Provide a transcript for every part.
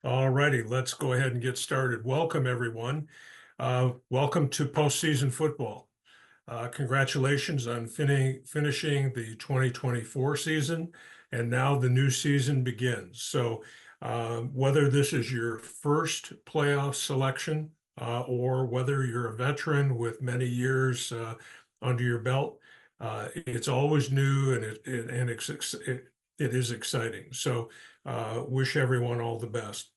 All righty, let's go ahead and get started. Welcome, everyone. Welcome to postseason football. Congratulations on finishing the 2024 season, and now the new season begins. So, whether this is your first playoff selection or whether you're a veteran with many years under your belt, it's always new and it is exciting. So, wish everyone all the best.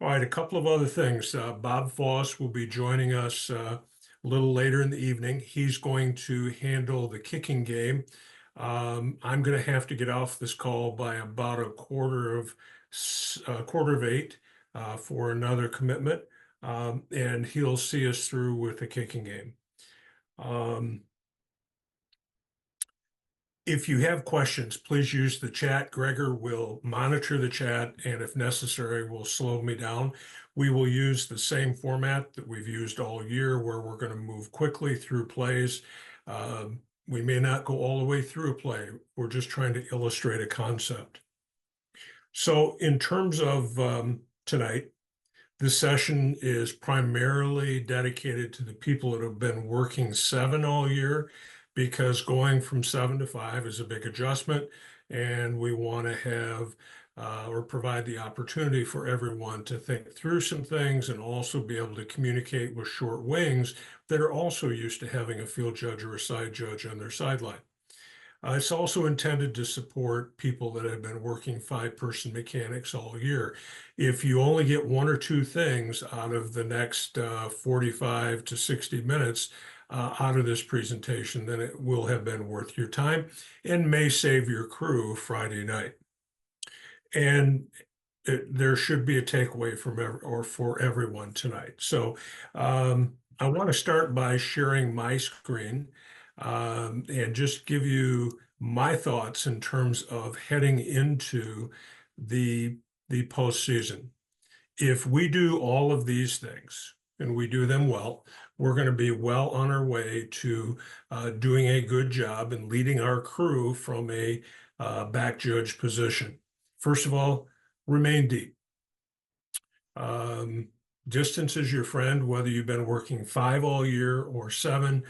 All right, a couple of other things. Bob Foss will be joining us a little later in the evening. He's going to handle the kicking game. I'm going to have to get off this call by about a quarter of eight for another commitment, and he'll see us through with the kicking game. If you have questions, please use the chat. Gregor will monitor the chat, and if necessary, will slow me down. We will use the same format that we've used all year, where we're going to move quickly through plays. We may not go all the way through a play. We're just trying to illustrate a concept. So in terms of tonight, this session is primarily dedicated to the people that have been working 7 all year, because going from 7 to 5 is a big adjustment, and we want to have or provide the opportunity for everyone to think through some things and also be able to communicate with short wings that are also used to having a field judge or a side judge on their sideline. It's also intended to support people that have been working 5-person mechanics all year. If you only get one or two things out of the next 45 to 60 minutes out of this presentation, then it will have been worth your time and may save your crew Friday night. And there should be a takeaway for everyone tonight. So I want to start by sharing my screen and just give you my thoughts in terms of heading into the postseason. If we do all of these things and we do them well, we're going to be well on our way to doing a good job and leading our crew from a back judge position. First of all, remain deep. Distance is your friend, whether you've been working 5 all year or 7.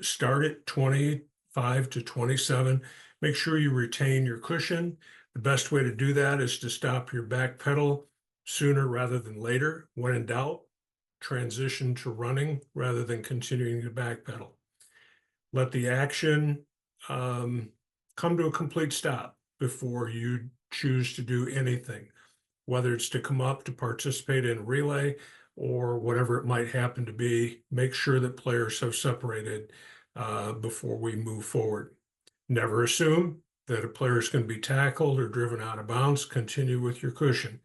Start at 25 to 27. Make sure you retain your cushion. The best way to do that is to stop your back pedal sooner rather than later. When in doubt, transition to running rather than continuing to back pedal. Let the action come to a complete stop before you choose to do anything, whether it's to come up to participate in relay or whatever it might happen to be. Make sure that players have separated before we move forward. Never assume that a player is going to be tackled or driven out of bounds. Continue with your cushion.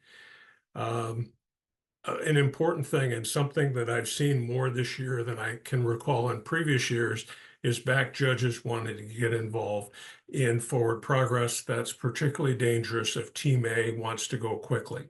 An important thing, and something that I've seen more this year than I can recall in previous years, is back judges wanting to get involved in forward progress. That's particularly dangerous if Team A wants to go quickly.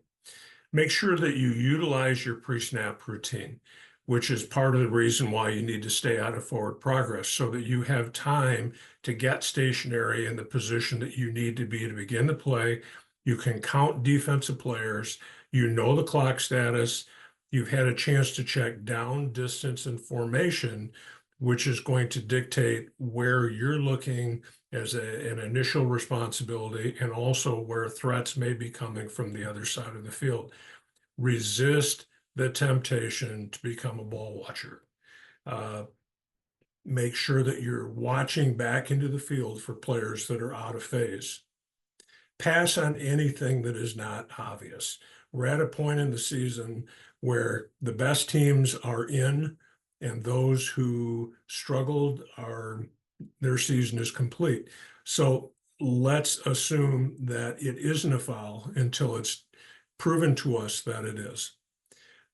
Make sure that you utilize your pre-snap routine, which is part of the reason why you need to stay out of forward progress, so that you have time to get stationary in the position that you need to be to begin the play. You can count defensive players. You know the clock status. You've had a chance to check down, distance, and formation, which is going to dictate where you're looking as an initial responsibility, and also where threats may be coming from the other side of the field. Resist the temptation to become a ball watcher. Make sure that you're watching back into the field for players that are out of phase. Pass on anything that is not obvious. We're at a point in the season where the best teams are in, and those who struggled their season is complete. So let's assume that it isn't a foul until it's proven to us that it is.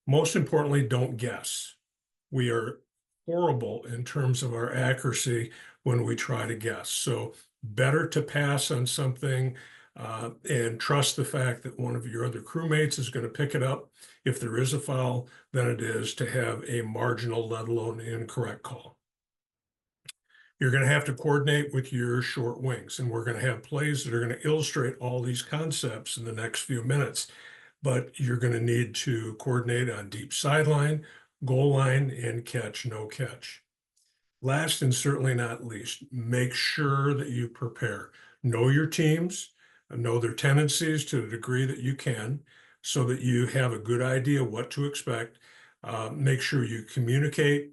Most importantly, don't guess. We are horrible in terms of our accuracy when we try to guess. So better to pass on something and trust the fact that one of your other crewmates is going to pick it up if there is a foul, than it is to have a marginal, let alone incorrect call. You're going to have to coordinate with your short wings, and we're going to have plays that are going to illustrate all these concepts in the next few minutes. but you're going to need to coordinate on deep sideline, goal line, and catch, no catch. Last and certainly not least, make sure that you prepare. Know your teams, know their tendencies to the degree that you can, so that you have a good idea what to expect. Make sure you communicate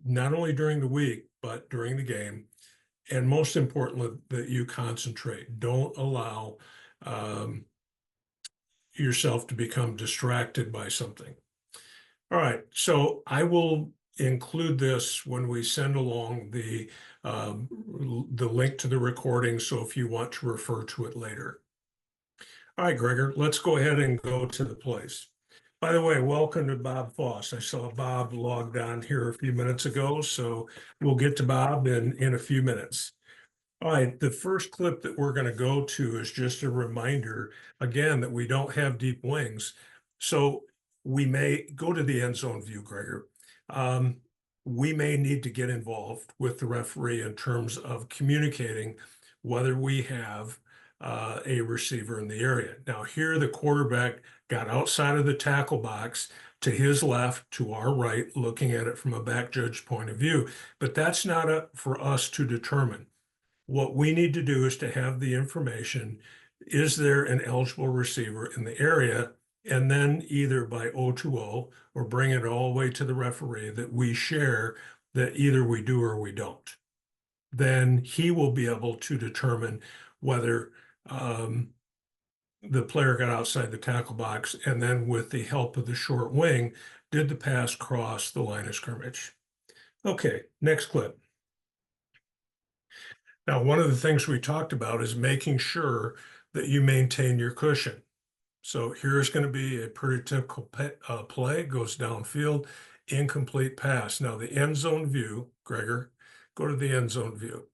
not only during the week, but during the game. And most importantly, that you concentrate. Don't allow um, yourself to become distracted by something. All right, so I will include this when we send along the link to the recording, so if you want to refer to it later. All right, Gregor, let's go ahead and go to the plays. By the way, welcome to Bob Foss. I saw Bob logged on here a few minutes ago, so we'll get to Bob in a few minutes. All right, the first clip that we're going to go to is just a reminder, again, that we don't have deep wings. So we may go to the end zone view, Gregor. We may need to get involved with the referee in terms of communicating whether we have a receiver in the area. Now, here the quarterback got outside of the tackle box to his left, to our right, looking at it from a back judge point of view. But that's not up for us to determine. What we need to do is to have the information, is there an eligible receiver in the area? And then either by O2O or bring it all the way to the referee that we share that either we do or we don't. Then he will be able to determine whether the player got outside the tackle box, and then with the help of the short wing, did the pass cross the line of scrimmage? Okay, next clip. Now, one of the things we talked about is making sure that you maintain your cushion. So here's going to be a pretty typical play, goes downfield, incomplete pass. Now the end zone view, Gregor, go to the end zone view.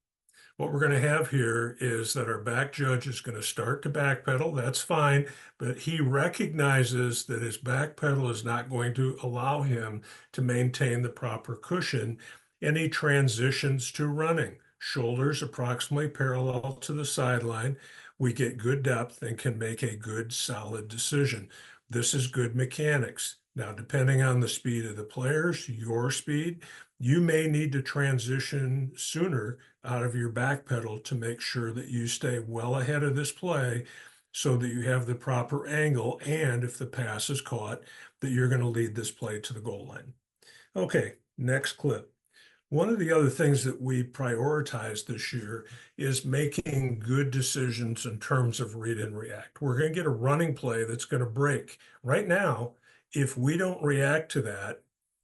What we're going to have here is that our back judge is going to start to backpedal. That's fine, but he recognizes that his backpedal is not going to allow him to maintain the proper cushion, and he transitions to running. Shoulders approximately parallel to the sideline. We get good depth and can make a good, solid decision. This is good mechanics. Now, depending on the speed of the players, your speed, you may need to transition sooner out of your back pedal to make sure that you stay well ahead of this play so that you have the proper angle, and if the pass is caught, that you're going to lead this play to the goal line. Okay, next clip. One of the other things that we prioritized this year is making good decisions in terms of read and react. We're going to get a running play that's going to break. Right now, if we don't react to that,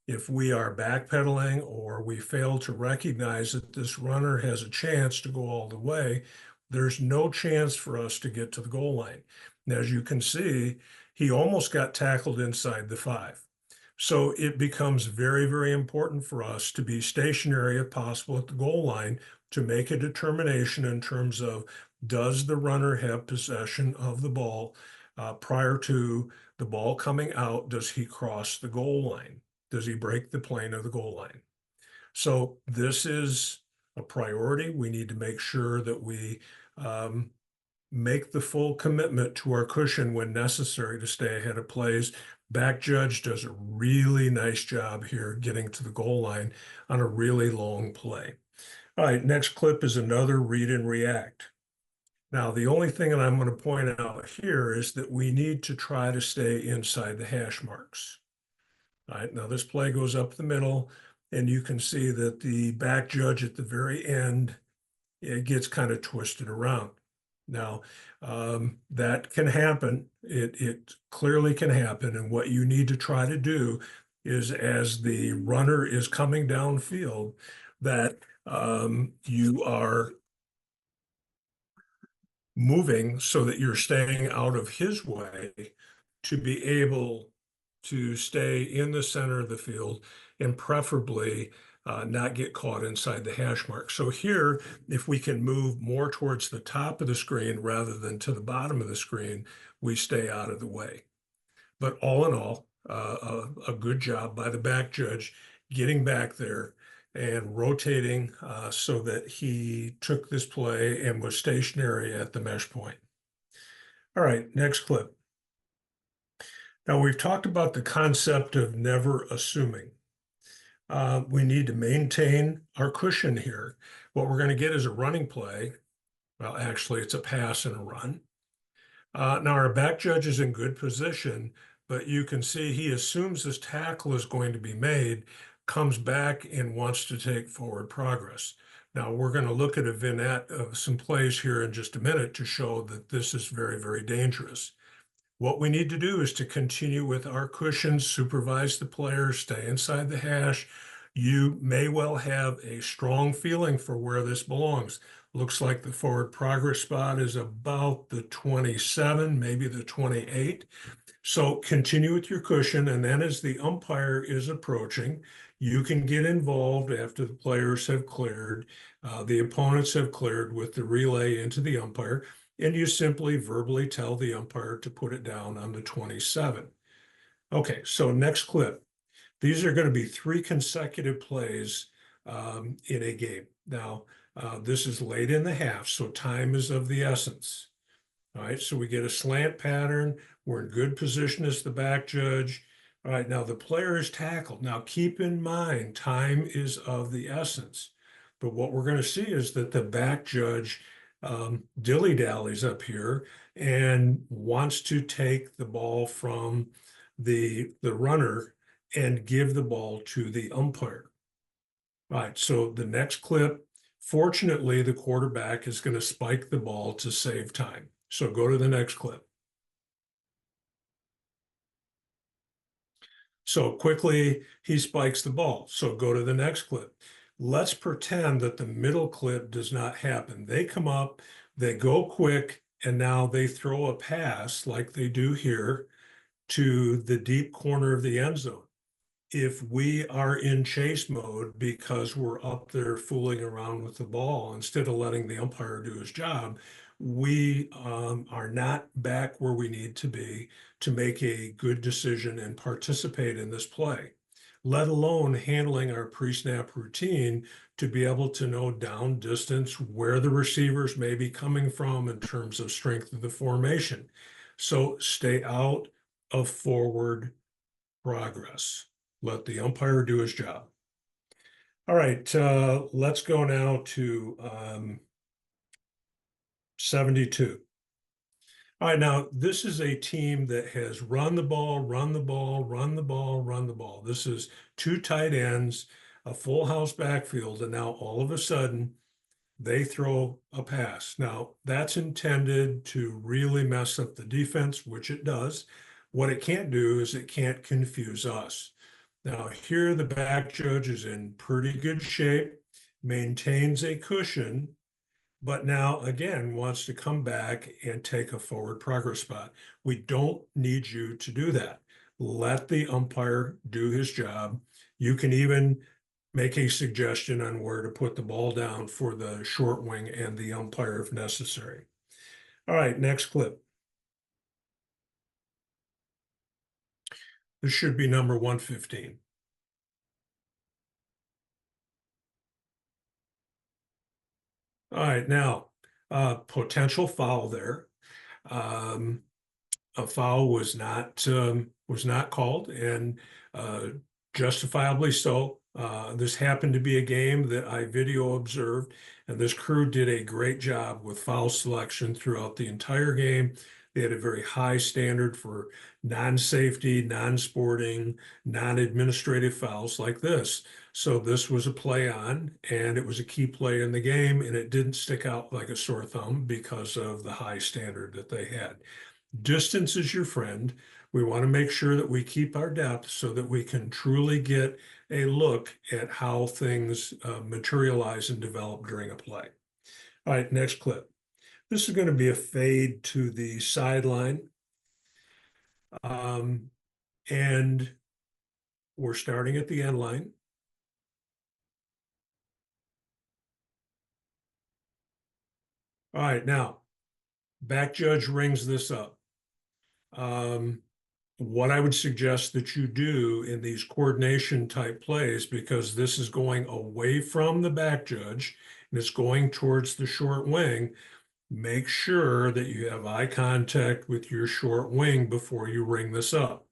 if we are backpedaling or we fail to recognize that this runner has a chance to go all the way, there's no chance for us to get to the goal line. And as you can see, he almost got tackled inside the 5. So it becomes very, very important for us to be stationary if possible at the goal line to make a determination in terms of, does the runner have possession of the ball prior to the ball coming out? Does he cross the goal line? Does he break the plane of the goal line? So this is a priority. We need to make sure that we make the full commitment to our cushion when necessary to stay ahead of plays. Back judge does a really nice job here getting to the goal line on a really long play. All right, next clip is another read and react. Now, the only thing that I'm going to point out here is that we need to try to stay inside the hash marks. All right, now this play goes up the middle, and you can see that the back judge at the very end, it gets kind of twisted around. Now, that can happen. It clearly can happen. And what you need to try to do is, as the runner is coming downfield, that you are moving so that you're staying out of his way to be able to stay in the center of the field and preferably not get caught inside the hash mark. So here, if we can move more towards the top of the screen rather than to the bottom of the screen, we stay out of the way. But all in all, a good job by the back judge getting back there and rotating so that he took this play and was stationary at the mesh point. All right, next clip. Now, we've talked about the concept of never assuming. We need to maintain our cushion here. What we're going to get is a running play. Well, actually, it's a pass and a run. Now, our back judge is in good position, but you can see he assumes this tackle is going to be made, comes back and wants to take forward progress. Now, we're going to look at a vignette of some plays here in just a minute to show that this is very, very dangerous. What we need to do is to continue with our cushions, supervise the player, stay inside the hash. You may well have a strong feeling for where this belongs. Looks like the forward progress spot is about the 27, maybe the 28. So continue with your cushion, and then as the umpire is approaching, you can get involved after the players have cleared, the opponents have cleared with the relay into the umpire, and you simply verbally tell the umpire to put it down on the 27. Okay, so next clip. These are going to be 3 consecutive plays in a game. Now, this is late in the half, so time is of the essence. All right, so we get a slant pattern. We're in good position as the back judge. All right, now the player is tackled. Now keep in mind, time is of the essence. But what we're going to see is that the back judge dilly-dallies up here and wants to take the ball from the runner and give the ball to the umpire. All right, so the next clip, fortunately, the quarterback is going to spike the ball to save time. So go to the next clip. So quickly, he spikes the ball. So go to the next clip. Let's pretend that the middle clip does not happen. They come up, they go quick, and now they throw a pass like they do here to the deep corner of the end zone. If we are in chase mode because we're up there fooling around with the ball instead of letting the umpire do his job, we are not back where we need to be to make a good decision and participate in this play, let alone handling our pre-snap routine to be able to know down distance where the receivers may be coming from in terms of strength of the formation. So stay out of forward progress. Let the umpire do his job. All right, let's go now to 72. All right, now this is a team that has run the ball, run the ball, run the ball, run the ball. This is 2 tight ends, a full house backfield, and now all of a sudden they throw a pass. Now that's intended to really mess up the defense, which it does. What it can't do is it can't confuse us. Now, here the back judge is in pretty good shape, maintains a cushion, but now again wants to come back and take a forward progress spot. We don't need you to do that. Let the umpire do his job. You can even make a suggestion on where to put the ball down for the short wing and the umpire if necessary. All right, next clip. This should be number 115. All right, now, potential foul there. Um, a foul was not called, and justifiably so. This happened to be a game that I video observed, and this crew did a great job with foul selection throughout the entire game. They had a very high standard for non-safety, non-sporting, non-administrative fouls like this. So this was a play on, and it was a key play in the game, and it didn't stick out like a sore thumb because of the high standard that they had. Distance is your friend. We want to make sure that we keep our depth so that we can truly get a look at how things materialize and develop during a play. All right, next clip. This is going to be a fade to the sideline. And we're starting at the end line. All right, now, back judge rings this up. What I would suggest that you do in these coordination type plays, because this is going away from the back judge and it's going towards the short wing, make sure that you have eye contact with your short wing before you ring this up.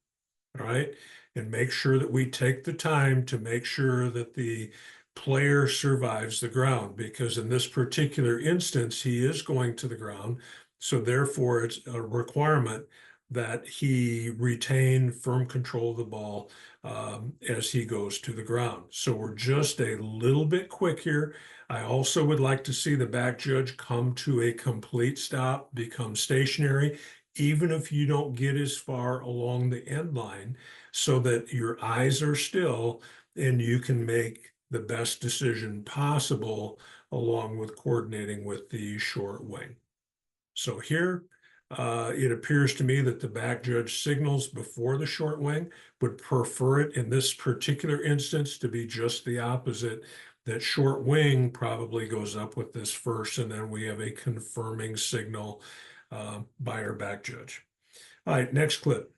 all right? And make sure that we take the time to make sure that the player survives the ground, because in this particular instance, he is going to the ground. So therefore, it's a requirement that he retain firm control of the ball as he goes to the ground. So we're just a little bit quick here. I also would like to see the back judge come to a complete stop, become stationary, even if you don't get as far along the end line, so that your eyes are still and you can make the best decision possible along with coordinating with the short wing. So here, it appears to me that the back judge signals before the short wing, would prefer it in this particular instance to be just the opposite. That short wing probably goes up with this first, and then we have a confirming signal by our back judge. All right, next clip.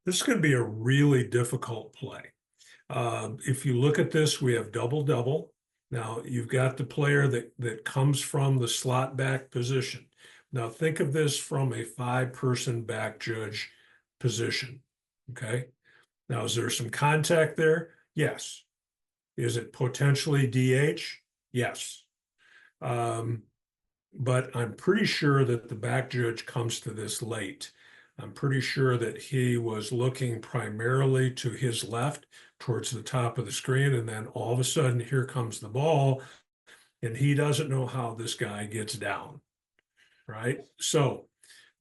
This is going to be a really difficult play. If you look at this, we have double-double. Now, you've got the player that comes from the slot back position. Now, think of this from a five-person back judge position, okay? Now, is there some contact there? Yes. Is it potentially DH? Yes. But I'm pretty sure that the back judge comes to this late. I'm pretty sure that he was looking primarily to his left towards the top of the screen, and then all of a sudden, here comes the ball, and he doesn't know how this guy gets down, right? So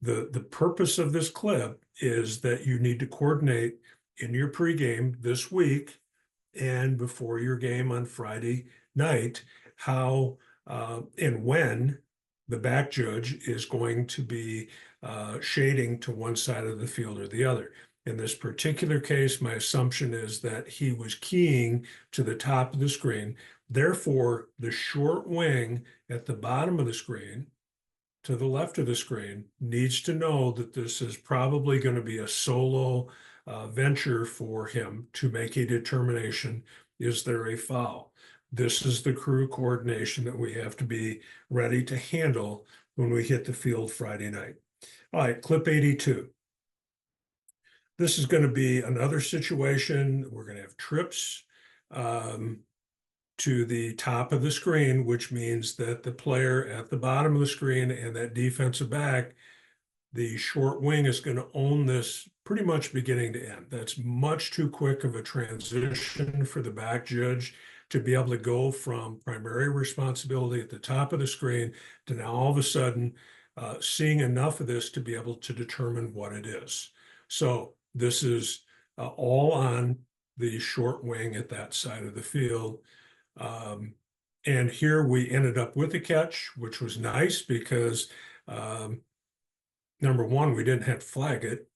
the purpose of this clip is that you need to coordinate in your pregame this week and before your game on Friday night how and when the back judge is going to be shading to one side of the field or the other. In this particular case, my assumption is that he was keying to the top of the screen. Therefore, the short wing at the bottom of the screen to the left of the screen needs to know that this is probably going to be a solo venture for him to make a determination. Is there a foul? This is the crew coordination that we have to be ready to handle when we hit the field Friday night. All right, clip 82. This is going to be another situation. We're going to have trips to the top of the screen, which means that the player at the bottom of the screen and that defensive back, the short wing is going to own this pretty much beginning to end. That's much too quick of a transition for the back judge to be able to go from primary responsibility at the top of the screen to now all of a sudden seeing enough of this to be able to determine what it is. So this is all on the short wing at that side of the field. And here we ended up with a catch, which was nice because number one, we didn't have to flag it.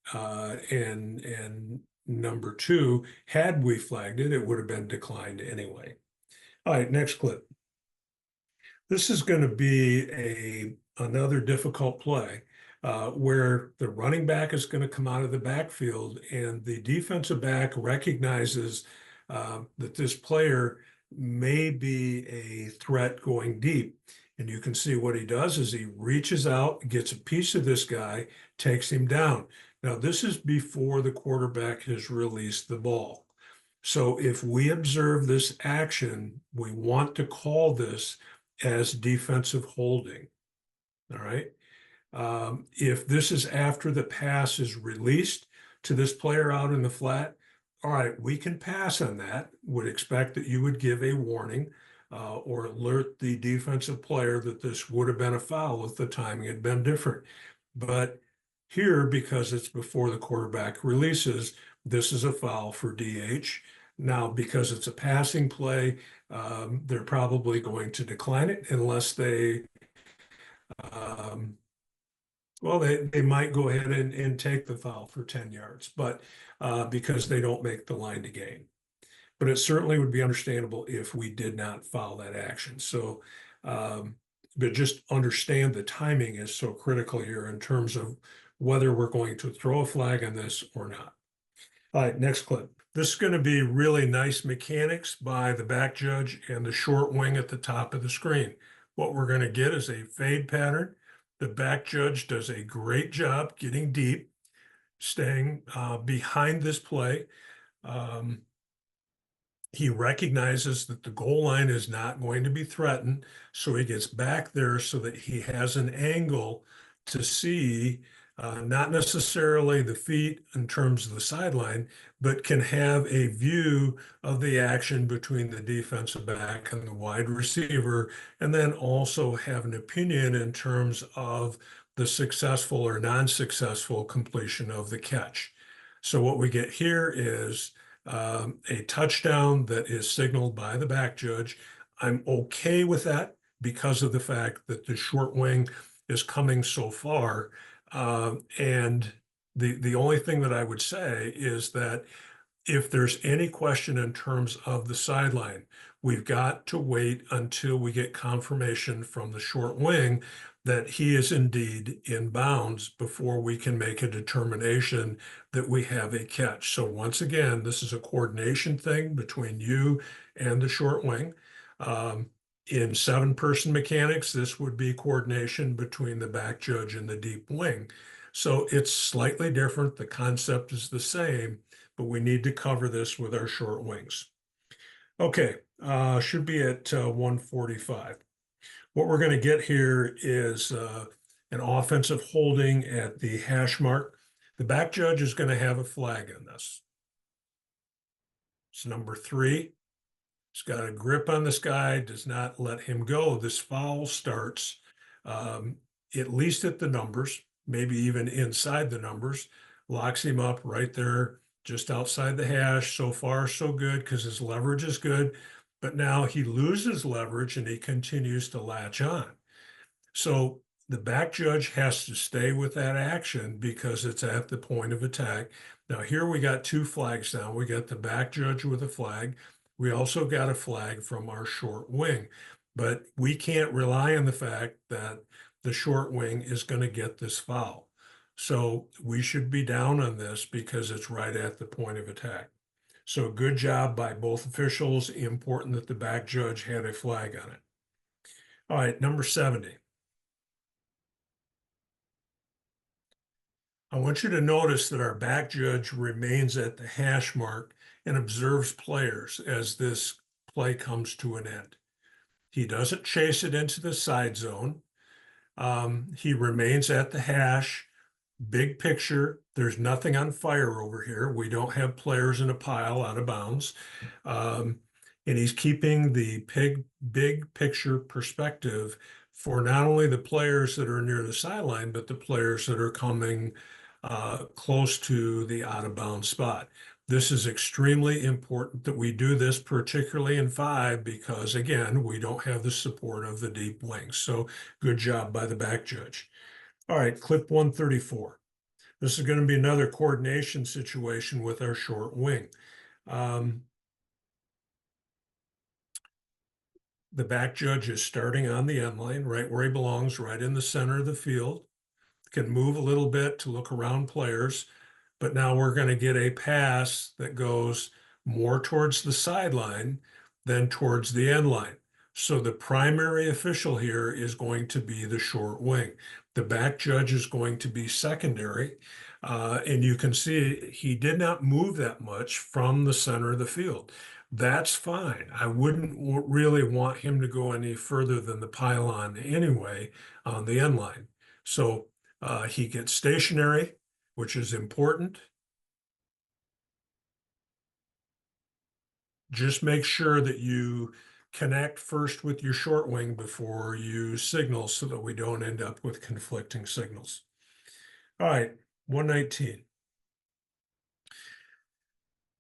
And number two, had we flagged it, it would have been declined anyway. All right, next clip. This is going to be another difficult play where the running back is going to come out of the backfield and the defensive back recognizes that this player may be a threat going deep. And you can see what he does is he reaches out, gets a piece of this guy, takes him down. Now, this is before the quarterback has released the ball. So if we observe this action, we want to call this as defensive holding. All right. If this is after the pass is released to this player out in the flat, all right, we can pass on that. Would expect that you would give a warning or alert the defensive player that this would have been a foul if the timing had been different. But here, because it's before the quarterback releases, this is a foul for DH. Now, because it's a passing play, they're probably going to decline it unless they well, they might go ahead and take the foul for 10 yards, but because they don't make the line to gain. But it certainly would be understandable if we did not foul that action. So, but just understand the timing is so critical here in terms of whether we're going to throw a flag on this or not. All right, next clip. This is going to be really nice mechanics by the back judge and the short wing at the top of the screen. What we're going to get is a fade pattern. The back judge does a great job getting deep, staying behind this play. Um, he recognizes that the goal line is not going to be threatened, so he gets back there so that he has an angle to see not necessarily the feet in terms of the sideline, but can have a view of the action between the defensive back and the wide receiver, and then also have an opinion in terms of the successful or non-successful completion of the catch. So what we get here is a touchdown that is signaled by the back judge. I'm okay with that because of the fact that the short wing is coming so far. And the only thing that I would say is that if there's any question in terms of the sideline, we've got to wait until we get confirmation from the short wing that he is indeed in bounds before we can make a determination that we have a catch. So once again, this is a coordination thing between you and the short wing. In seven-person mechanics, this would be coordination between the back judge and the deep wing. So it's slightly different. The concept is the same, but we need to cover this with our short wings. Okay, should be at 145. What we're going to get here is an offensive holding at the hash mark. The back judge is going to have a flag in this. It's number 3. He's got a grip on this guy, does not let him go. This foul starts at least at the numbers, maybe even inside the numbers, locks him up right there just outside the hash. So far, so good because his leverage is good. But now he loses leverage and he continues to latch on. So the back judge has to stay with that action because it's at the point of attack. Now here we got 2 flags now. We got the back judge with a flag. We also got a flag from our short wing, but we can't rely on the fact that the short wing is going to get this foul. So we should be down on this because it's right at the point of attack. So good job by both officials. Important that the back judge had a flag on it. All right, number 70. I want you to notice that our back judge remains at the hash mark and observes players as this play comes to an end. He doesn't chase it into the side zone. He remains at the hash. Big picture, there's nothing on fire over here. We don't have players in a pile out of bounds. And he's keeping the big picture perspective for not only the players that are near the sideline, but the players that are coming close to the out of bounds spot. This is extremely important that we do this, particularly in 5, because again, we don't have the support of the deep wings. So good job by the back judge. All right, clip 134. This is going to be another coordination situation with our short wing. The back judge is starting on the end line, right where he belongs, right in the center of the field. Can move a little bit to look around players, but now we're going to get a pass that goes more towards the sideline than towards the end line. So the primary official here is going to be the short wing. The back judge is going to be secondary. And you can see he did not move that much from the center of the field. That's fine. I wouldn't really want him to go any further than the pylon anyway on the end line. So he gets stationary, which is important. Just make sure that you connect first with your short wing before you signal so that we don't end up with conflicting signals. All right, 119.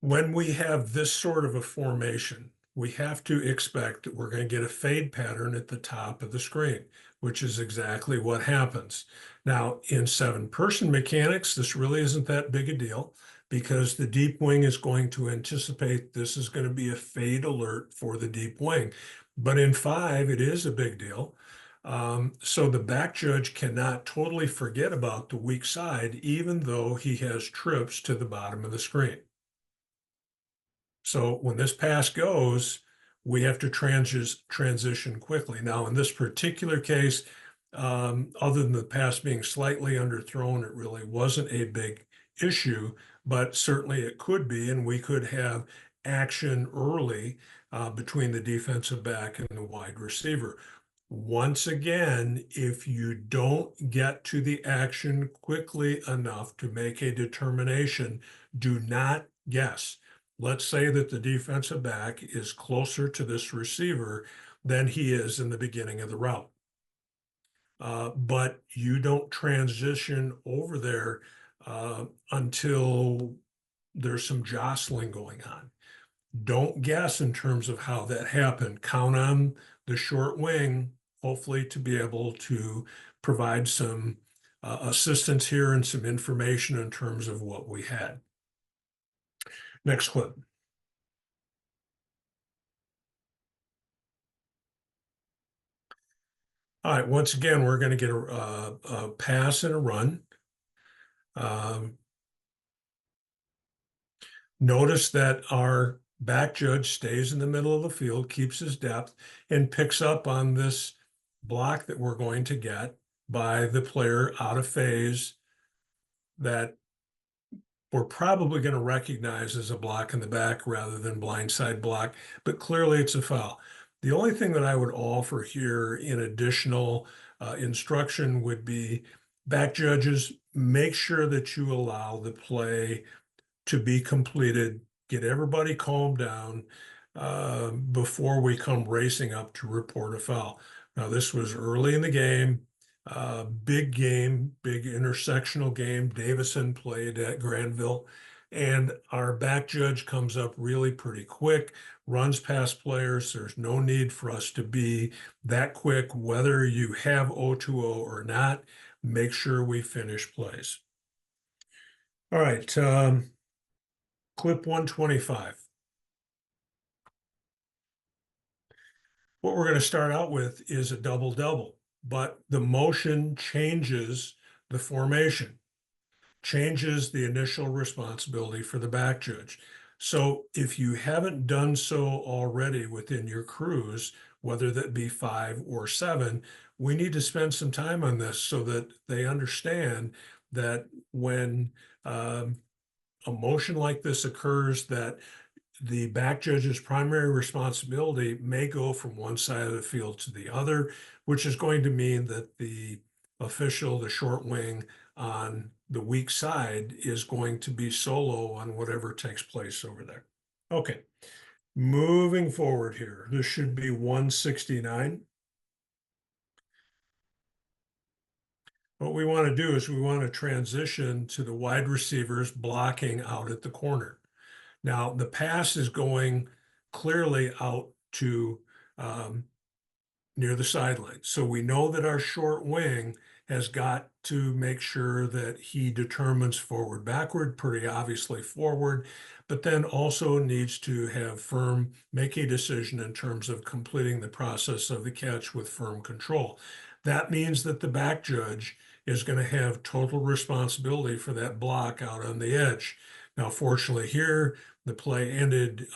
When we have this sort of a formation, we have to expect that we're going to get a fade pattern at the top of the screen, which is exactly what happens. Now, in 7-person mechanics, this really isn't that big a deal because the deep wing is going to anticipate this is going to be a fade alert for the deep wing. But in 5, it is a big deal. So the back judge cannot totally forget about the weak side, even though he has trips to the bottom of the screen. So when this pass goes, we have to transition quickly. Now, in this particular case, other than the pass being slightly underthrown, it really wasn't a big issue, but certainly it could be, and we could have action early between the defensive back and the wide receiver. Once again, if you don't get to the action quickly enough to make a determination, do not guess. Let's say that the defensive back is closer to this receiver than he is in the beginning of the route. But you don't transition over there until there's some jostling going on. Don't guess in terms of how that happened. Count on the short wing, hopefully, to be able to provide some assistance here and some information in terms of what we had. Next clip. All right, once again, we're going to get a pass and a run. Notice that our back judge stays in the middle of the field, keeps his depth, and picks up on this block that we're going to get by the player out of phase that we're probably going to recognize as a block in the back rather than blindside block, but clearly it's a foul. The only thing that I would offer here in additional instruction would be back judges, make sure that you allow the play to be completed, get everybody calmed down before we come racing up to report a foul. Now, this was early in the game. Big game, big intersectional game. Davison played at Granville, and our back judge comes up really pretty quick, runs past players. There's no need for us to be that quick, whether you have O2O or not. Make sure we finish plays. All right, clip 125. What we're going to start out with is a double-double, but the motion changes the formation, changes the initial responsibility for the back judge. So if you haven't done so already within your crews, whether that be 5 or 7, we need to spend some time on this so that they understand that when a motion like this occurs, that the back judge's primary responsibility may go from one side of the field to the other, which is going to mean that the official, the short wing on the weak side, is going to be solo on whatever takes place over there. Okay, moving forward here, this should be 169. What we want to do is we want to transition to the wide receivers blocking out at the corner. Now, the pass is going clearly out to near the sideline. So we know that our short wing has got to make sure that he determines forward, backward, pretty obviously forward, but then also needs to have make a decision in terms of completing the process of the catch with firm control. That means that the back judge is going to have total responsibility for that block out on the edge. Now, fortunately here, the play ended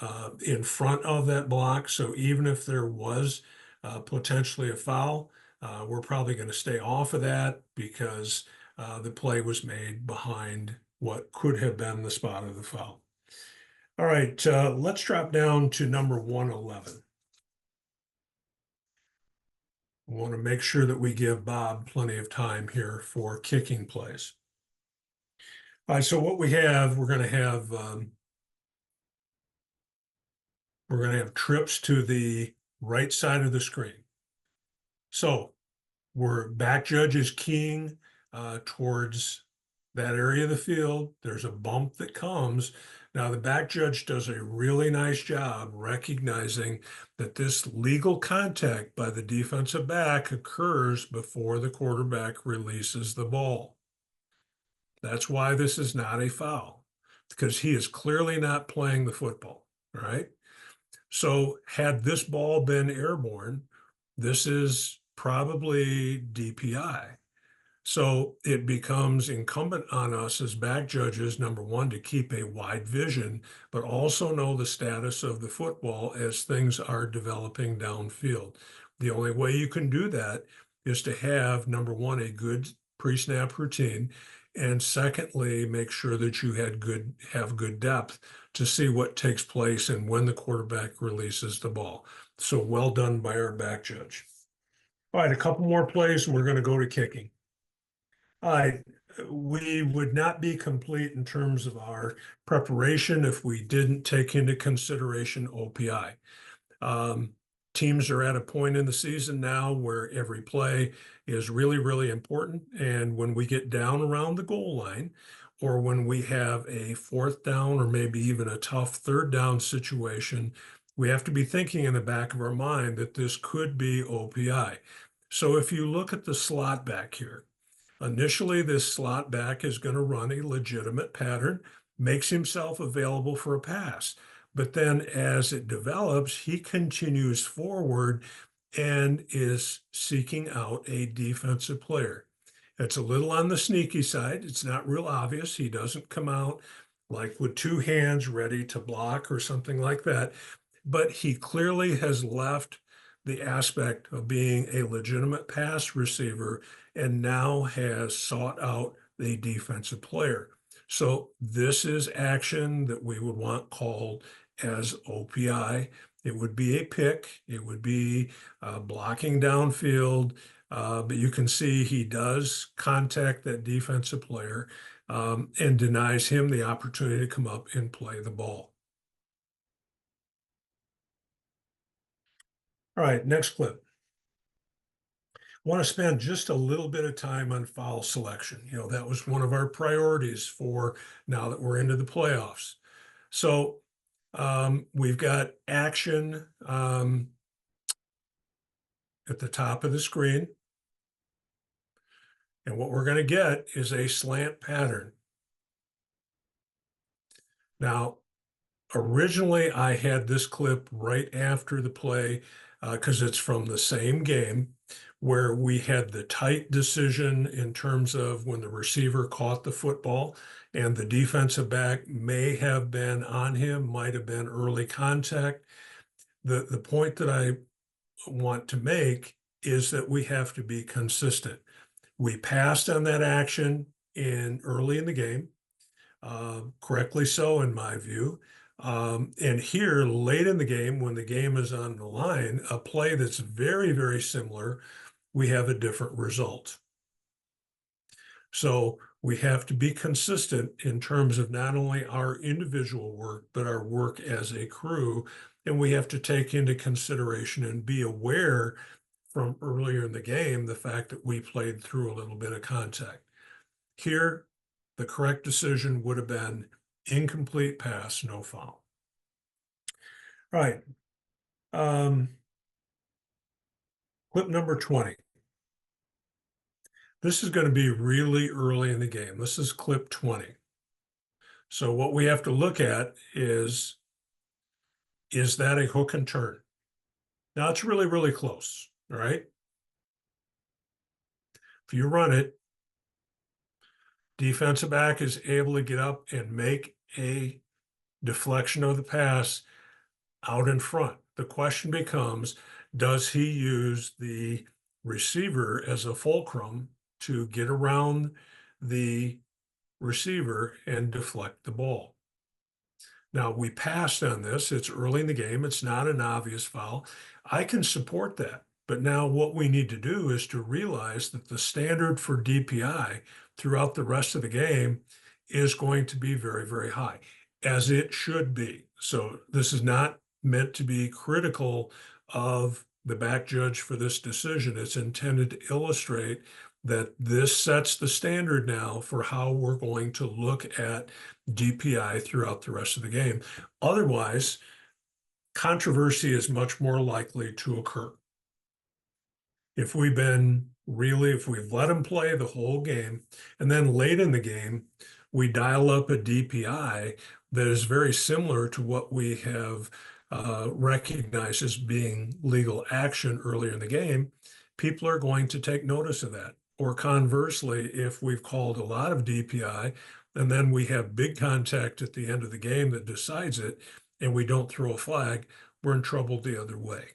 in front of that block. So even if there was potentially a foul, we're probably going to stay off of that because the play was made behind what could have been the spot of the foul. All right, let's drop down to number 111. We want to make sure that we give Bob plenty of time here for kicking plays. All right, so what we have, we're going to have trips to the right side of the screen. So we're back judge is keying towards that area of the field. There's a bump that comes. Now the back judge does a really nice job recognizing that this legal contact by the defensive back occurs before the quarterback releases the ball. That's why this is not a foul, because he is clearly not playing the football, all right? So had this ball been airborne, this is probably DPI. So it becomes incumbent on us as back judges, number one, to keep a wide vision, but also know the status of the football as things are developing downfield. The only way you can do that is to have, number one, a good pre-snap routine, And secondly, make sure that you have good depth to see what takes place and when the quarterback releases the ball. So well done by our back judge. All right, a couple more plays and we're going to go to kicking. All right, we would not be complete in terms of our preparation if we didn't take into consideration OPI. Um, Teams are at a point in the season now where every play is really, really important. And when we get down around the goal line, or when we have a fourth down or maybe even a tough third down situation, we have to be thinking in the back of our mind that this could be OPI. So if you look at the slot back here, initially this slot back is going to run a legitimate pattern, makes himself available for a pass. But then as it develops, he continues forward and is seeking out a defensive player. It's a little on the sneaky side. It's not real obvious. He doesn't come out like with two hands ready to block or something like that. But he clearly has left the aspect of being a legitimate pass receiver and now has sought out a defensive player. So this is action that we would want called as OPI. It would be a pick. It would be blocking downfield. But you can see he does contact that defensive player and denies him the opportunity to come up and play the ball. All right, next clip. Want to spend just a little bit of time on foul selection. You know, that was one of our priorities for now that we're into the playoffs. So we've got action at the top of the screen. And what we're going to get is a slant pattern. Now, originally I had this clip right after the play because it's from the same game where we had the tight decision in terms of when the receiver caught the football and the defensive back may have been on him, might have been early contact. The point that I want to make is that we have to be consistent. We passed on that action early in the game, correctly so in my view. And here, late in the game, when the game is on the line, a play that's very, very similar, we have a different result. So we have to be consistent in terms of not only our individual work, but our work as a crew. And we have to take into consideration and be aware from earlier in the game the fact that we played through a little bit of contact. Here, the correct decision would have been incomplete pass, no foul. All right. Clip number 20. This is going to be really early in the game. This is clip 20. So what we have to look at is that a hook and turn? Now it's really, really close, all right? If you run it, defensive back is able to get up and make a deflection of the pass out in front. The question becomes, does he use the receiver as a fulcrum to get around the receiver and deflect the ball? Now, we passed on this. It's early in the game. It's not an obvious foul. I can support that. But now what we need to do is to realize that the standard for DPI throughout the rest of the game is going to be very, very high, as it should be. So this is not meant to be critical of the back judge for this decision. It's intended to illustrate that this sets the standard now for how we're going to look at DPI throughout the rest of the game. Otherwise, controversy is much more likely to occur. If we've let them play the whole game, and then late in the game, we dial up a DPI that is very similar to what we have recognized as being legal action earlier in the game, people are going to take notice of that. Or conversely, if we've called a lot of DPI and then we have big contact at the end of the game that decides it and we don't throw a flag, we're in trouble the other way.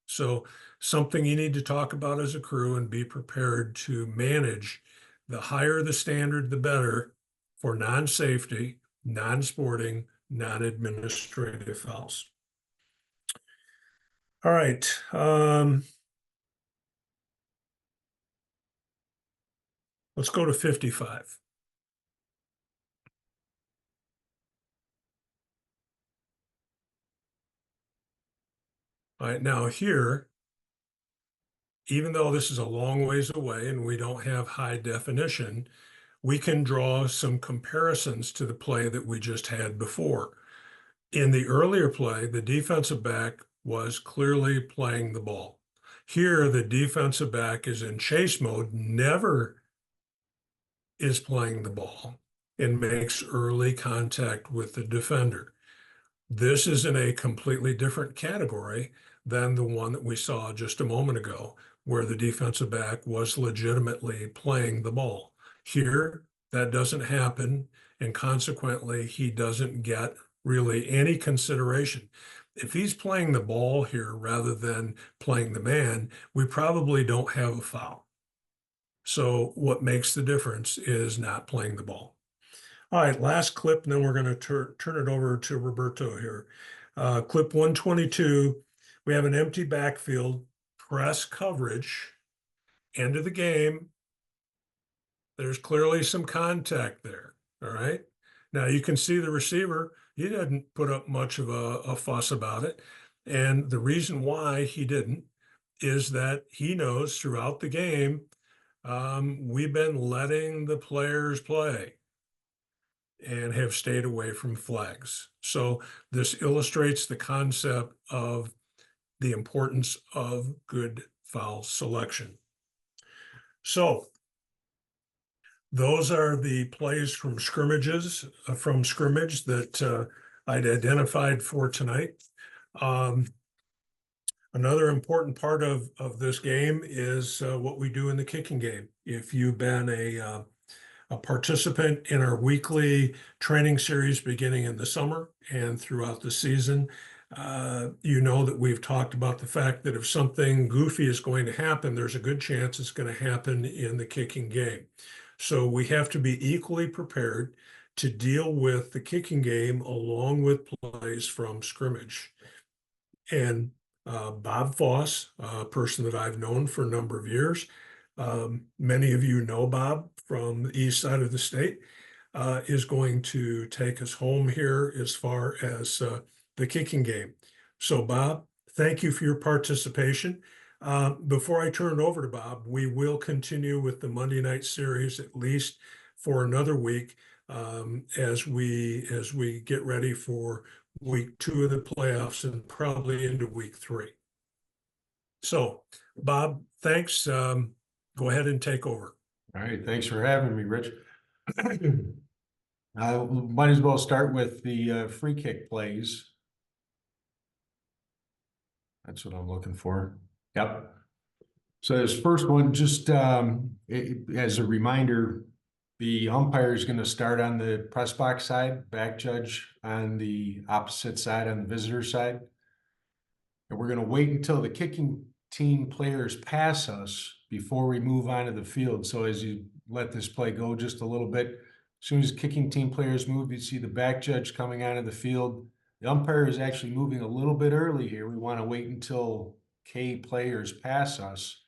So something you need to talk about as a crew and be prepared to manage The higher the standard, the better for non-safety, non-sporting, non-administrative fouls. All right. Let's go to 55. All right, now here, even though this is a long ways away and we don't have high definition, we can draw some comparisons to the play that we just had before. In the earlier play, the defensive back was clearly playing the ball. Here, the defensive back is in chase mode, never is playing the ball, and makes early contact with the defender. This is in a completely different category than the one that we saw just a moment ago, where the defensive back was legitimately playing the ball. Here, that doesn't happen, and consequently, he doesn't get really any consideration. If he's playing the ball here rather than playing the man, we probably don't have a foul. So what makes the difference is not playing the ball. All right, last clip, and then we're going to turn it over to Roberto here. Clip 122, we have an empty backfield, press coverage, end of the game. There's clearly some contact there, all right? Now you can see the receiver, he didn't put up much of a fuss about it. And the reason why he didn't is that he knows throughout the game, we've been letting the players play and have stayed away from flags. So this illustrates the concept of the importance of good foul selection. So those are the plays from scrimmages, from scrimmage that I'd identified for tonight. Another important part of this game is what we do in the kicking game. If you've been a participant in our weekly training series beginning in the summer and throughout the season, you know that we've talked about the fact that if something goofy is going to happen, there's a good chance it's going to happen in the kicking game. So we have to be equally prepared to deal with the kicking game along with plays from scrimmage. And Bob Foss, a person that I've known for a number of years, many of you know Bob from the east side of the state, is going to take us home here as far as the kicking game. So, Bob, thank you for your participation. Before I turn it over to Bob, we will continue with the Monday night series at least for another week as we get ready for week 2 of the playoffs and probably into week 3. So, Bob, thanks. Go ahead and take over. All right, thanks for having me, Rich. Might as well start with the free kick plays. That's what I'm looking for. Yep. So this first one, just as a reminder, the umpire is going to start on the press box side, back judge on the opposite side, on the visitor side. And we're going to wait until the kicking team players pass us before we move on to the field. So as you let this play go just a little bit, as soon as kicking team players move, you see the back judge coming onto the field. The umpire is actually moving a little bit early here. We want to wait until K players pass us,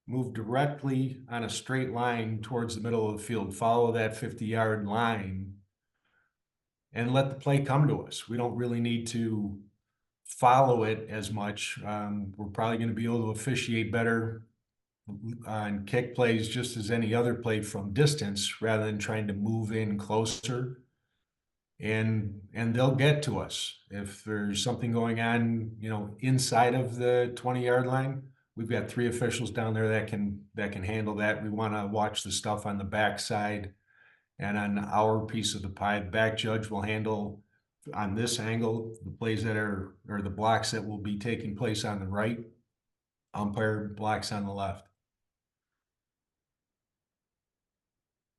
move directly on a straight line towards the middle of the field, follow that 50-yard line, and let the play come to us. We don't really need to follow it as much. We're probably going to be able to officiate better on kick plays just as any other play from distance rather than trying to move in closer. And they'll get to us. If there's something going on, inside of the 20-yard line, we've got 3 officials down there that can handle that. We want to watch the stuff on the backside and on our piece of the pie. The back judge will handle on this angle the plays that are, or the blocks that will be taking place on the right. Umpire blocks on the left.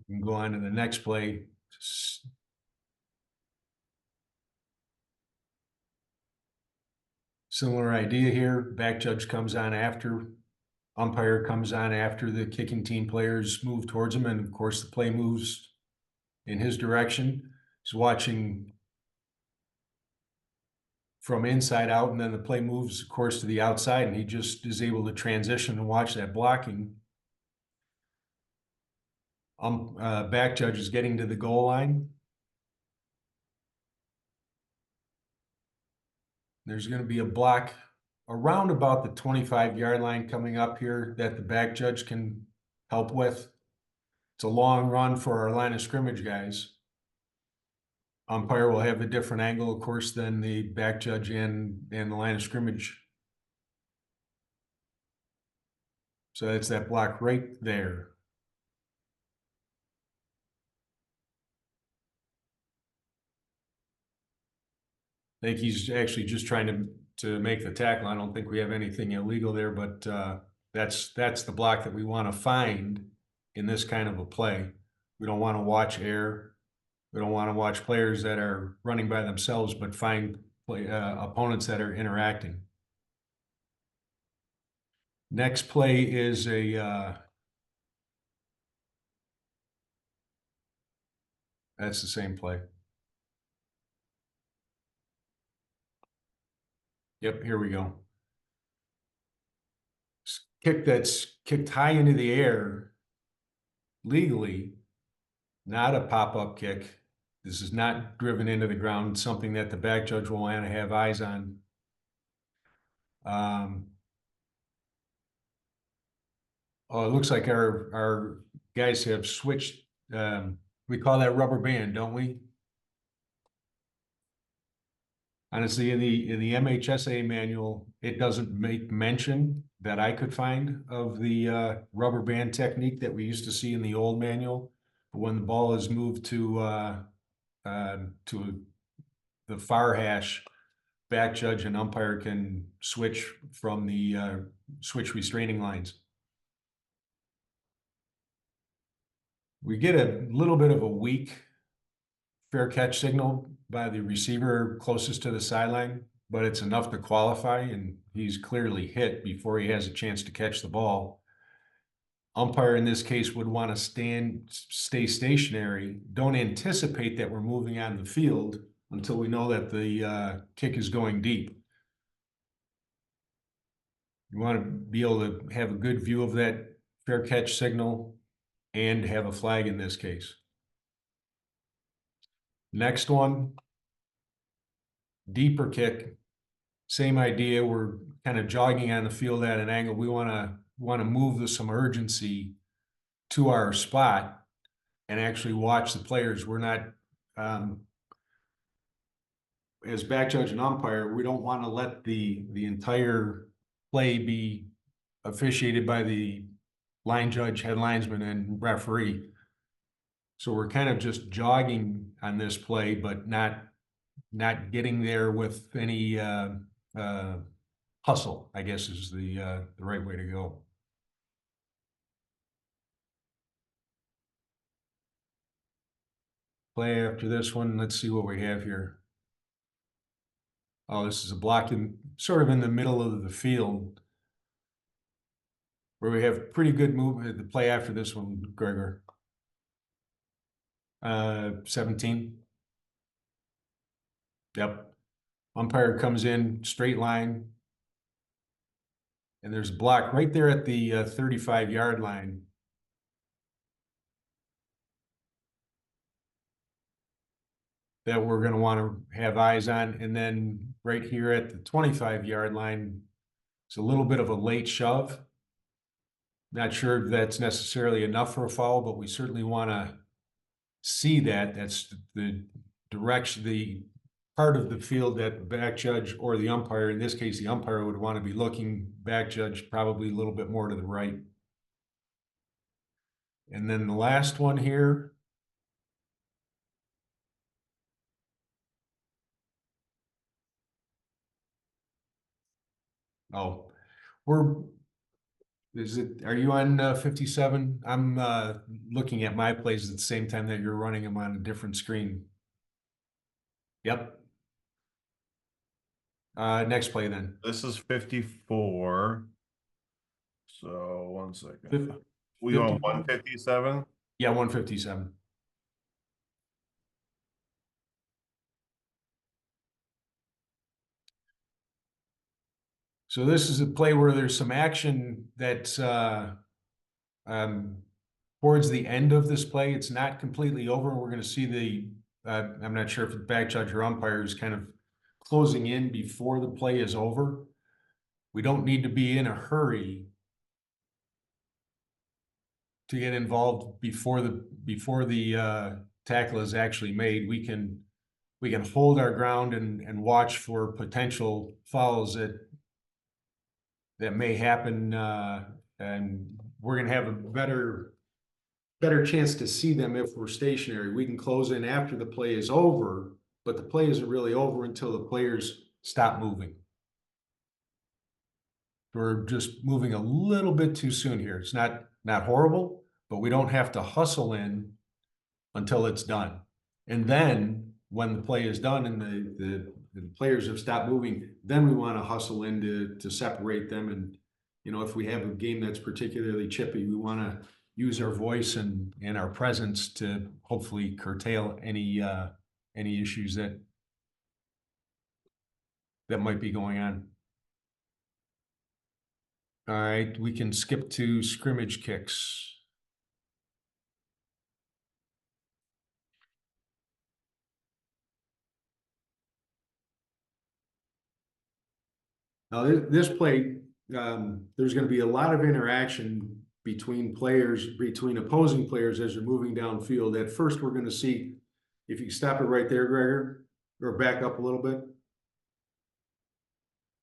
We can go on to the next play. Similar idea here. Back judge comes on after Umpire comes on after the kicking team players move towards him, and of course the play moves in his direction. He's watching from inside out, and then the play moves, of course, to the outside, and he just is able to transition and watch that blocking. Back judge is getting to the goal line. There's going to be a block around about the 25-yard line coming up here that the back judge can help with. It's a long run for our line of scrimmage guys. Umpire will have a different angle, of course, than the back judge and the line of scrimmage. So that's that block right there. I think he's actually just trying to make the tackle. I don't think we have anything illegal there, but that's the block that we want to find in this kind of a play. We don't want to watch air. We don't want to watch players that are running by themselves, but find opponents that are interacting. Next play is that's the same play. Yep, here we go. Kick that's kicked high into the air legally, not a pop-up kick. This is not driven into the ground, something that the back judge will want to have eyes on. Oh, it looks like our guys have switched. We call that rubber band, don't we? Honestly, in the MHSA manual, it doesn't make mention that I could find of the rubber band technique that we used to see in the old manual. But when the ball is moved to the far hash, back judge and umpire can switch from the switch restraining lines. We get a little bit of a weak fair catch signal by the receiver closest to the sideline, but it's enough to qualify, and he's clearly hit before he has a chance to catch the ball. Umpire in this case would want to stay stationary. Don't anticipate that we're moving on the field until we know that the kick is going deep. You want to be able to have a good view of that fair catch signal and have a flag in this case. Next one, deeper kick, same idea. We're kind of jogging on the field at an angle. We want to move with some urgency to our spot and actually watch the players. We're not, as back judge and umpire, we don't want to let the entire play be officiated by the line judge, head linesman, and referee. So we're kind of just jogging on this play, but not getting there with any hustle, I guess is the right way to go. Play after this one. Let's see what we have here. Oh, this is a block sort of in the middle of the field where we have pretty good movement. The play after this one, Gregor. 17. Yep. Umpire comes in, straight line. And there's a block right there at the 35-yard line. That we're going to want to have eyes on. And then right here at the 25-yard line, it's a little bit of a late shove. Not sure if that's necessarily enough for a foul, but we certainly want to see that. That's the direction, the part of the field that the back judge or the umpire, in this case, the umpire would want to be looking, back judge probably a little bit more to the right. And then the last one here. Oh, are you on 57? I'm looking at my plays at the same time that you're running them on a different screen. Yep. Next play then. This is 54. So 1 second. Fif- We go 50 157. Yeah, 157. So this is a play where there's some action that's um, towards the end of this play. It's not completely over. We're going to see I'm not sure if the back judge or umpire is kind of closing in before the play is over. We don't need to be in a hurry to get involved before the tackle is actually made. We can hold our ground and watch for potential fouls that may happen, and we're gonna have a better chance to see them if we're stationary. We can close in after the play is over, but the play isn't really over until the players stop moving. We're just moving a little bit too soon here. It's not horrible, but we don't have to hustle in until it's done. And then when the play is done and the players have stopped moving, then we want to hustle in to separate them. And, you know, if we have a game that's particularly chippy, we want to use our voice and our presence to hopefully curtail any issues that might be going on. All right, we can skip to scrimmage kicks. Now, this play, there's going to be a lot of interaction between opposing players as they're moving downfield. At first, we're going to see, if you stop it right there, Gregor, or back up a little bit.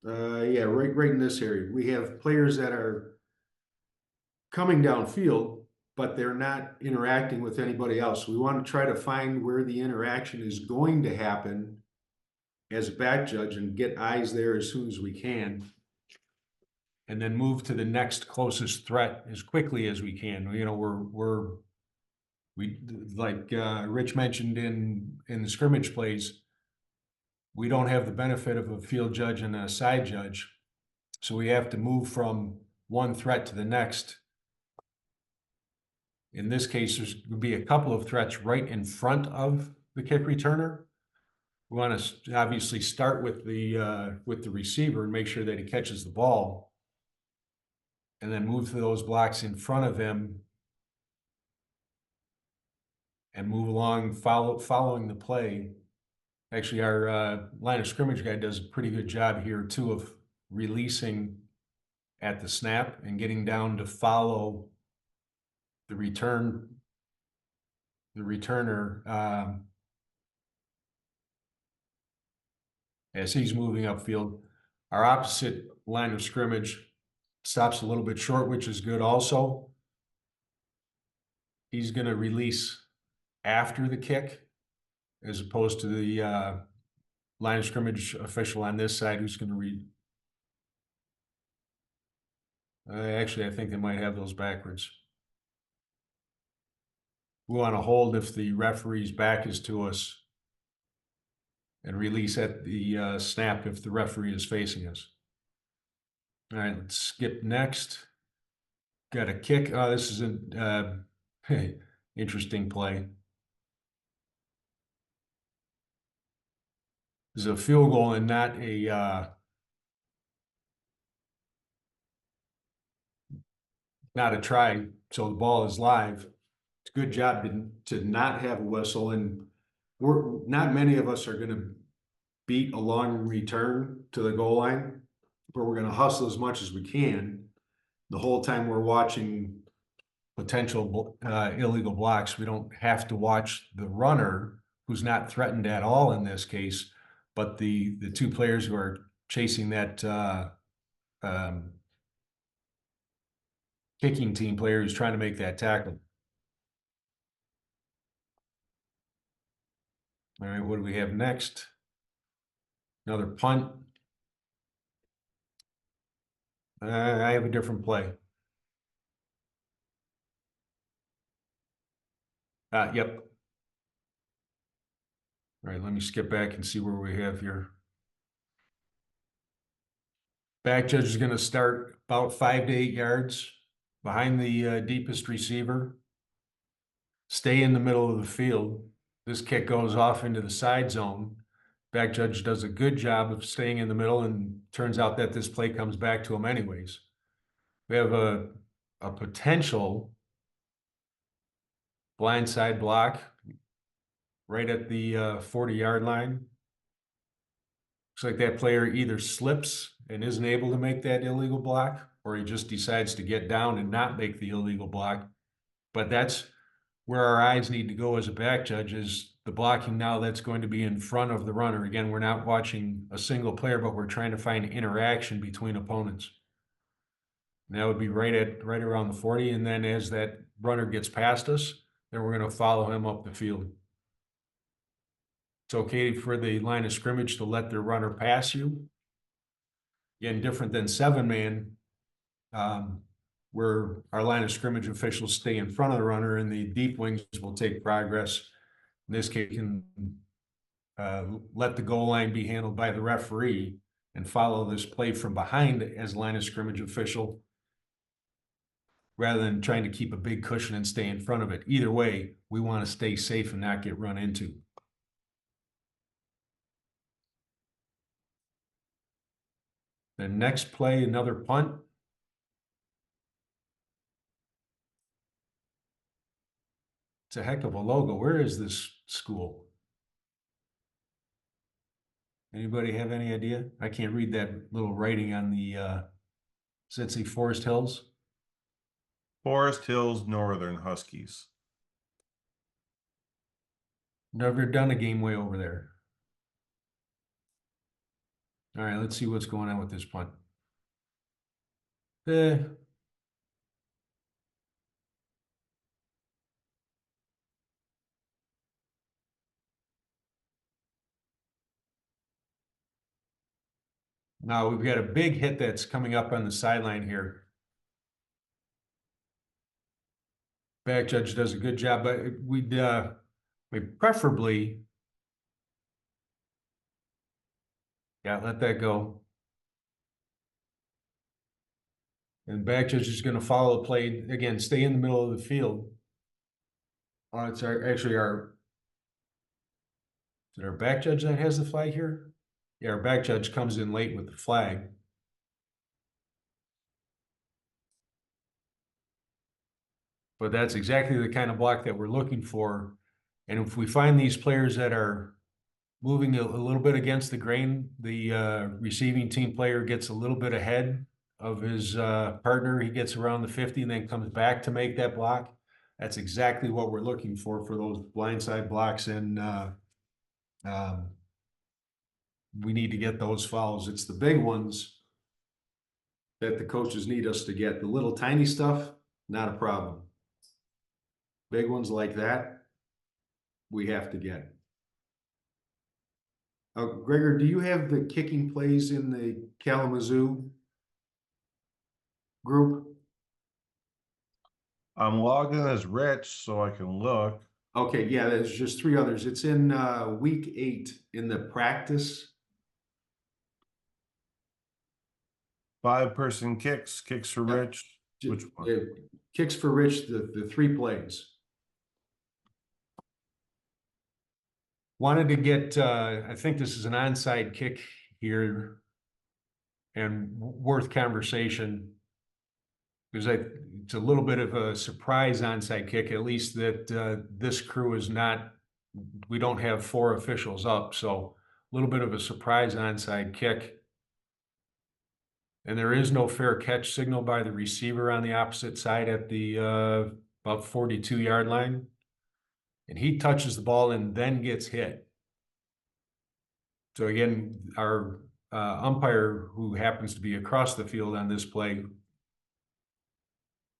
Yeah, right in this area. We have players that are coming downfield, but they're not interacting with anybody else. We want to try to find where the interaction is going to happen as a back judge and get eyes there as soon as we can. And then move to the next closest threat as quickly as we can. You know, we like Rich mentioned in the scrimmage plays, we don't have the benefit of a field judge and a side judge. So we have to move from one threat to the next. In this case, there's going to be a couple of threats right in front of the kick returner. We want to obviously start with the receiver and make sure that he catches the ball, and then move to those blocks in front of him and move along, following the play. Actually, our line of scrimmage guy does a pretty good job here too of releasing at the snap and getting down to follow the returner as he's moving upfield. Our opposite line of scrimmage stops a little bit short, which is good also. He's going to release after the kick, as opposed to the line of scrimmage official on this side who's going to read. Actually, I think they might have those backwards. We want to hold if the referee's back is to us, and release at the snap if the referee is facing us. All right, let's skip next. Got a kick. Oh, this is an interesting play. This is a field goal and not a try. So the ball is live. It's a good job to not have a whistle, and not many of us are going to beat a long return to the goal line, but we're going to hustle as much as we can the whole time we're watching potential illegal blocks. We don't have to watch the runner, who's not threatened at all in this case, but the two players who are chasing that kicking team player who's trying to make that tackle. All right, what do we have next? Another punt. I have a different play. Yep. All right, let me skip back and see where we have here. Back judge is gonna start about 5 to 8 yards behind the deepest receiver. Stay in the middle of the field. This kick goes off into the side zone. Back judge does a good job of staying in the middle, and turns out that this play comes back to him anyways. We have a potential blindside block right at the 40-yard line. Looks like that player either slips and isn't able to make that illegal block, or he just decides to get down and not make the illegal block. But that's where our eyes need to go as a back judge, is the blocking now that's going to be in front of the runner. Again, we're not watching a single player, but we're trying to find interaction between opponents. And that would be right around the 40. And then as that runner gets past us, then we're going to follow him up the field. It's okay for the line of scrimmage to let their runner pass you. Again, different than 7-man, where our line of scrimmage officials stay in front of the runner and the deep wings will take progress. In this case, can let the goal line be handled by the referee and follow this play from behind as line of scrimmage official, rather than trying to keep a big cushion and stay in front of it. Either way, we want to stay safe and not get run into. The next play, another punt. It's a heck of a logo. Where is this school? Anybody have any idea? I can't read that little writing on the, does that say Forest Hills? Forest Hills Northern Huskies. Never done a game way over there. All right, let's see what's going on with this punt. Now we've got a big hit that's coming up on the sideline here. Back judge does a good job, but we preferably, yeah, let that go. And back judge is going to follow the play again. Stay in the middle of the field. It's actually our. Is it our back judge that has the flag here? Yeah, our back judge comes in late with the flag. But that's exactly the kind of block that we're looking for. And if we find these players that are moving a little bit against the grain, the receiving team player gets a little bit ahead of his partner, he gets around the 50 and then comes back to make that block. That's exactly what we're looking for those blindside blocks. And we need to get those fouls. It's the big ones that the coaches need us to get. The little tiny stuff, not a problem. Big ones like that, we have to get. Gregor, do you have the kicking plays in the Kalamazoo group? I'm logged in as Rich, so I can look. Okay, yeah, there's just 3 others. It's in week 8 in the practice. 5-person kicks for Yeah. Rich. Which one? Kicks for Rich, the 3 plays. Wanted to get, I think this is an onside kick here and worth conversation, because it's a little bit of a surprise onside kick, at least that this crew is not, we don't have 4 officials up, so a little bit of a surprise onside kick. And there is no fair catch signal by the receiver on the opposite side at the about 42-yard line. And he touches the ball and then gets hit. So again, our umpire, who happens to be across the field on this play,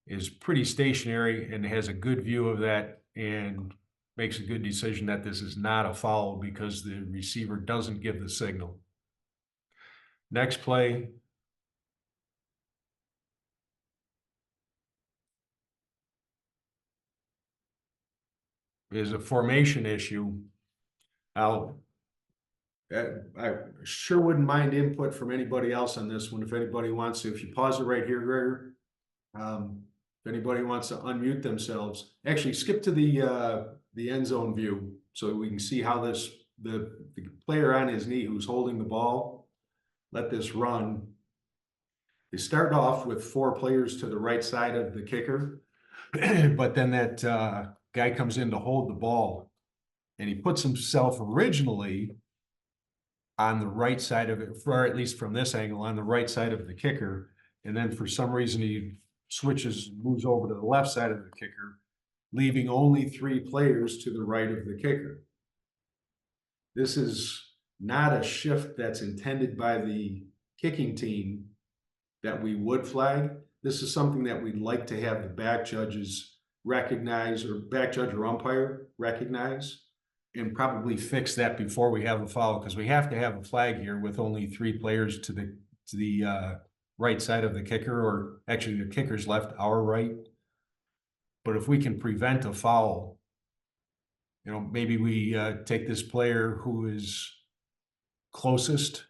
is pretty stationary and has a good view of that and makes a good decision that this is not a foul because the receiver doesn't give the signal. Next play. Is a formation issue. I'll I sure wouldn't mind input from anybody else on this one, if anybody wants to. If you pause it right here, Gregor. If anybody wants to unmute themselves, actually skip to the end zone view so we can see how the player on his knee who's holding the ball, let this run. They start off with 4 players to the right side of the kicker, but then that guy comes in to hold the ball, and he puts himself originally on the right side of it, or at least from this angle, on the right side of the kicker. And then for some reason, he moves over to the left side of the kicker, leaving only 3 players to the right of the kicker. This is not a shift that's intended by the kicking team that we would flag. This is something that we'd like to have the back judges recognize, or back judge or umpire recognize, and probably fix that before we have a foul, because we have to have a flag here with only 3 players to the right side of the kicker, or actually the kicker's left, our right. But if we can prevent a foul, maybe we take this player who is closest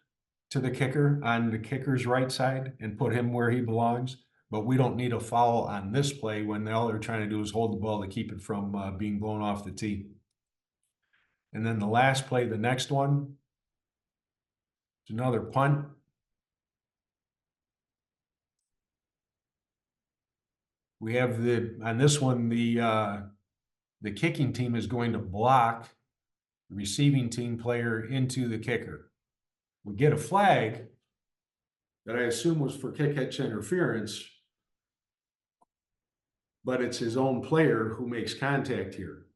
to the kicker on the kicker's right side and put him where he belongs. But we don't need a foul on this play when all they're trying to do is hold the ball to keep it from being blown off the tee. And then the last play, the next one, is another punt. We have on this one, the kicking team is going to block the receiving team player into the kicker. We get a flag that I assume was for kick catch interference, but it's his own player who makes contact here.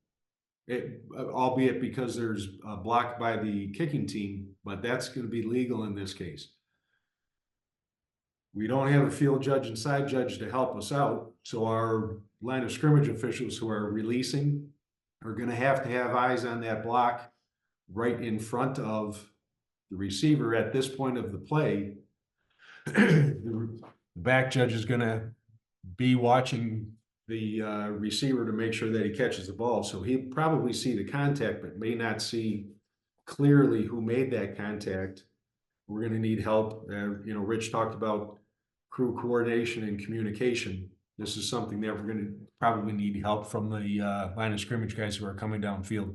Albeit because there's a block by the kicking team, but that's going to be legal in this case. We don't have a field judge and side judge to help us out, so our line of scrimmage officials who are releasing are going to have eyes on that block right in front of the receiver at this point of the play. The back judge is going to be watching the receiver to make sure that he catches the ball. So he'll probably see the contact, but may not see clearly who made that contact. We're going to need help. Rich talked about crew coordination and communication. This is something that we're going to probably need help from the line of scrimmage guys who are coming downfield.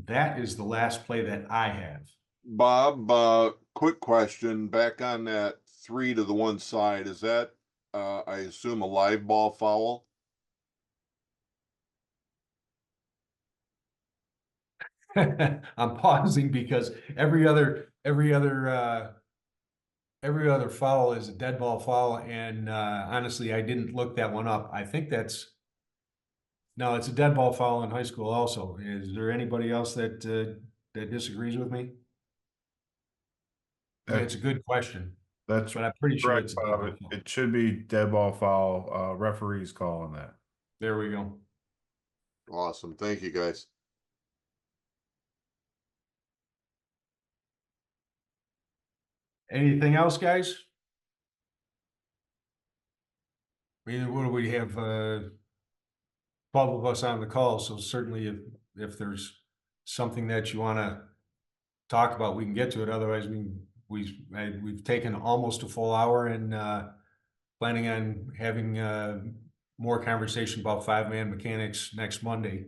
That is the last play that I have. Bob, quick question. Back on that 3 to the one side, is that, I assume, a live ball foul? I'm pausing because every other foul is a dead ball foul, and honestly, I didn't look that one up. I think it's a dead ball foul in high school also. Is there anybody else that disagrees with me? It's a good question, That's but I'm pretty sure correct, it's a dead ball Bob. foul. It should be dead ball foul. Referees calling that. There we go. Awesome. Thank you, guys. Anything else, guys? What do we have? 12 of us on the call, so certainly if there's something that you want to talk about, we can get to it. Otherwise, we've taken almost a full hour, and planning on having more conversation about 5-man mechanics next Monday.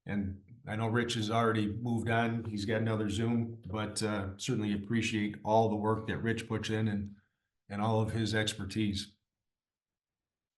And I know Rich has already moved on. He's got another Zoom, but certainly appreciate all the work that Rich puts in and all of his expertise.